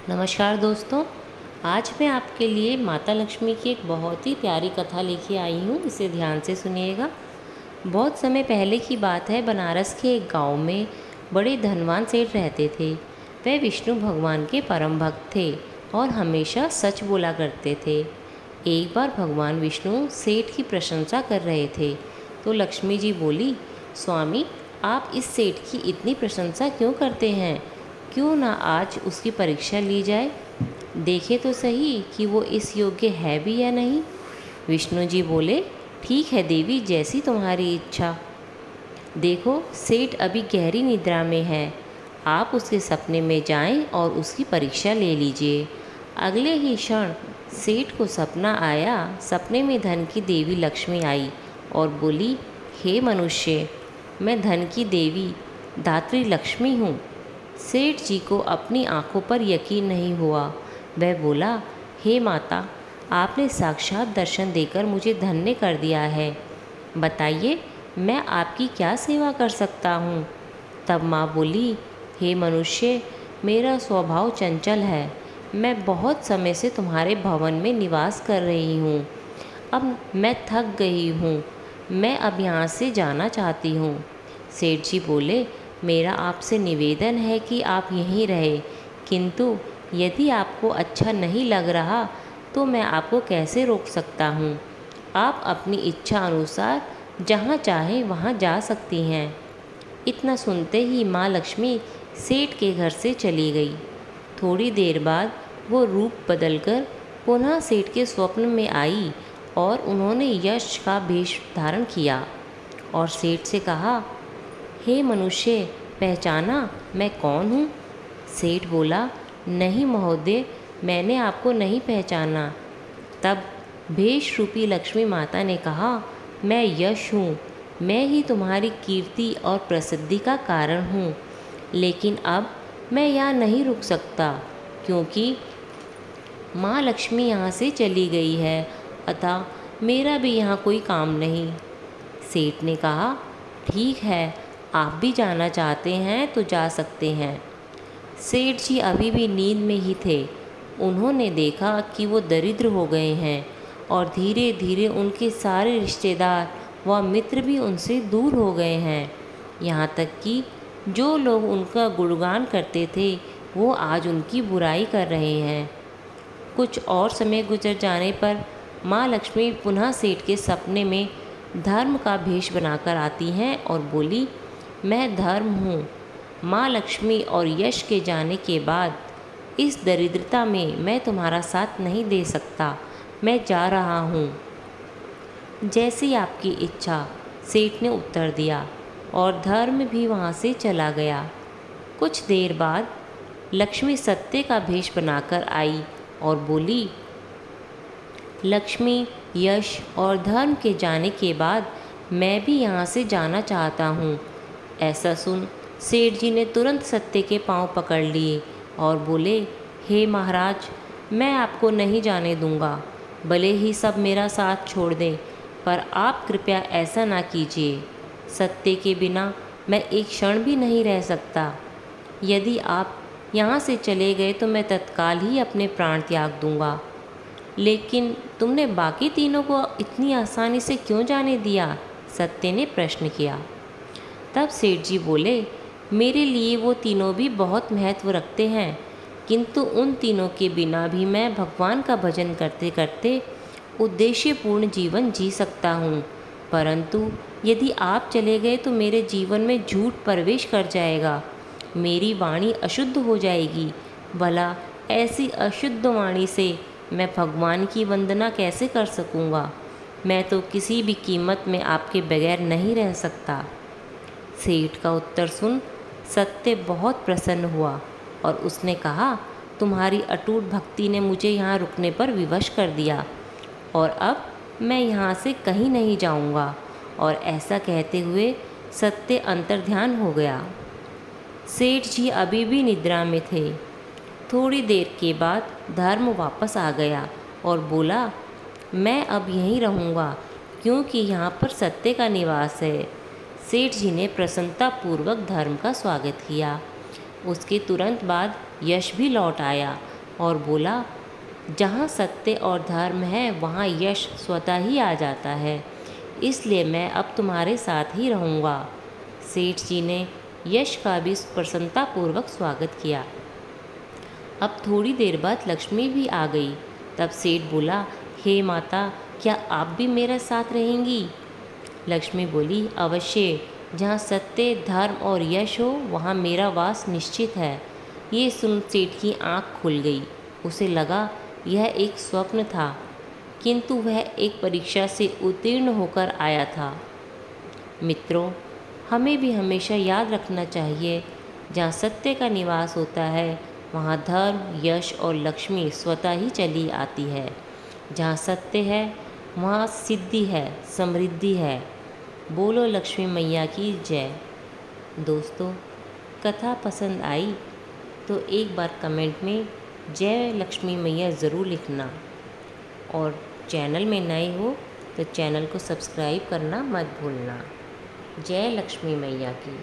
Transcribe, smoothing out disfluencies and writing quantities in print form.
नमस्कार दोस्तों। आज मैं आपके लिए माता लक्ष्मी की एक बहुत ही प्यारी कथा लेके आई हूँ। इसे ध्यान से सुनिएगा। बहुत समय पहले की बात है। बनारस के एक गांव में बड़े धनवान सेठ रहते थे। वे विष्णु भगवान के परम भक्त थे और हमेशा सच बोला करते थे। एक बार भगवान विष्णु सेठ की प्रशंसा कर रहे थे तो लक्ष्मी जी बोली, स्वामी, आप इस सेठ की इतनी प्रशंसा क्यों करते हैं? क्यों ना आज उसकी परीक्षा ली जाए, देखे तो सही कि वो इस योग्य है भी या नहीं। विष्णु जी बोले, ठीक है देवी, जैसी तुम्हारी इच्छा। देखो, सेठ अभी गहरी निद्रा में है। आप उसके सपने में जाएं और उसकी परीक्षा ले लीजिए। अगले ही क्षण सेठ को सपना आया। सपने में धन की देवी लक्ष्मी आई और बोली, हे मनुष्य, मैं धन की देवी धात्री लक्ष्मी हूँ। सेठ जी को अपनी आंखों पर यकीन नहीं हुआ। वह बोला, हे माता, आपने साक्षात दर्शन देकर मुझे धन्य कर दिया है। बताइए, मैं आपकी क्या सेवा कर सकता हूँ? तब माँ बोली, हे मनुष्य, मेरा स्वभाव चंचल है। मैं बहुत समय से तुम्हारे भवन में निवास कर रही हूँ। अब मैं थक गई हूँ। मैं अब यहाँ से जाना चाहती हूँ। सेठ जी बोले, मेरा आपसे निवेदन है कि आप यहीं रहे, किंतु यदि आपको अच्छा नहीं लग रहा तो मैं आपको कैसे रोक सकता हूँ। आप अपनी इच्छा अनुसार जहाँ चाहें वहाँ जा सकती हैं। इतना सुनते ही माँ लक्ष्मी सेठ के घर से चली गई। थोड़ी देर बाद वो रूप बदलकर पुनः सेठ के स्वप्न में आई और उन्होंने यश का वेश धारण किया और सेठ से कहा, हे मनुष्य, पहचाना मैं कौन हूँ? सेठ बोला, नहीं महोदय, मैंने आपको नहीं पहचाना। तब भेष रूपी लक्ष्मी माता ने कहा, मैं यश हूँ। मैं ही तुम्हारी कीर्ति और प्रसिद्धि का कारण हूँ। लेकिन अब मैं यहाँ नहीं रुक सकता, क्योंकि माँ लक्ष्मी यहाँ से चली गई है, अतः मेरा भी यहाँ कोई काम नहीं। सेठ ने कहा, ठीक है, आप भी जाना चाहते हैं तो जा सकते हैं। सेठ जी अभी भी नींद में ही थे। उन्होंने देखा कि वो दरिद्र हो गए हैं और धीरे धीरे उनके सारे रिश्तेदार व मित्र भी उनसे दूर हो गए हैं। यहाँ तक कि जो लोग उनका गुणगान करते थे वो आज उनकी बुराई कर रहे हैं। कुछ और समय गुजर जाने पर माँ लक्ष्मी पुनः सेठ के सपने में धर्म का भेष बनाकर आती हैं और बोली, मैं धर्म हूँ। माँ लक्ष्मी और यश के जाने के बाद इस दरिद्रता में मैं तुम्हारा साथ नहीं दे सकता। मैं जा रहा हूँ। जैसी आपकी इच्छा, सेठ ने उत्तर दिया और धर्म भी वहाँ से चला गया। कुछ देर बाद लक्ष्मी सत्य का भेष बनाकर आई और बोली, लक्ष्मी, यश और धर्म के जाने के बाद मैं भी यहाँ से जाना चाहता हूँ। ऐसा सुन सेठ जी ने तुरंत सत्य के पांव पकड़ लिए और बोले, हे महाराज, मैं आपको नहीं जाने दूंगा। भले ही सब मेरा साथ छोड़ दें, पर आप कृपया ऐसा ना कीजिए। सत्य के बिना मैं एक क्षण भी नहीं रह सकता। यदि आप यहाँ से चले गए तो मैं तत्काल ही अपने प्राण त्याग दूंगा। लेकिन तुमने बाकी तीनों को इतनी आसानी से क्यों जाने दिया? सत्य ने प्रश्न किया। तब सेठ जी बोले, मेरे लिए वो तीनों भी बहुत महत्व रखते हैं, किंतु उन तीनों के बिना भी मैं भगवान का भजन करते करते उद्देश्यपूर्ण जीवन जी सकता हूँ। परंतु यदि आप चले गए तो मेरे जीवन में झूठ प्रवेश कर जाएगा। मेरी वाणी अशुद्ध हो जाएगी। भला ऐसी अशुद्ध वाणी से मैं भगवान की वंदना कैसे कर सकूँगा? मैं तो किसी भी कीमत में आपके बगैर नहीं रह सकता। सेठ का उत्तर सुन सत्य बहुत प्रसन्न हुआ और उसने कहा, तुम्हारी अटूट भक्ति ने मुझे यहाँ रुकने पर विवश कर दिया और अब मैं यहाँ से कहीं नहीं जाऊँगा। और ऐसा कहते हुए सत्य अंतर्ध्यान हो गया। सेठ जी अभी भी निद्रा में थे। थोड़ी देर के बाद धर्म वापस आ गया और बोला, मैं अब यहीं रहूँगा, क्योंकि यहाँ पर सत्य का निवास है। सेठ जी ने प्रसन्नतापूर्वक धर्म का स्वागत किया। उसके तुरंत बाद यश भी लौट आया और बोला, जहाँ सत्य और धर्म है वहाँ यश स्वतः ही आ जाता है, इसलिए मैं अब तुम्हारे साथ ही रहूँगा। सेठ जी ने यश का भी प्रसन्नतापूर्वक स्वागत किया। अब थोड़ी देर बाद लक्ष्मी भी आ गई। तब सेठ बोला, हे माता, क्या आप भी मेरे साथ रहेंगी? लक्ष्मी बोली, अवश्य, जहाँ सत्य, धर्म और यश हो वहाँ मेरा वास निश्चित है। ये सुन सेठ की आँख खुल गई। उसे लगा यह एक स्वप्न था, किंतु वह एक परीक्षा से उत्तीर्ण होकर आया था। मित्रों, हमें भी हमेशा याद रखना चाहिए, जहाँ सत्य का निवास होता है वहाँ धर्म, यश और लक्ष्मी स्वतः ही चली आती है। जहाँ सत्य है वहाँ सिद्धि है, समृद्धि है। बोलो लक्ष्मी मैया की जय। दोस्तों, कथा पसंद आई तो एक बार कमेंट में जय लक्ष्मी मैया ज़रूर लिखना, और चैनल में नए हो तो चैनल को सब्सक्राइब करना मत भूलना। जय लक्ष्मी मैया की।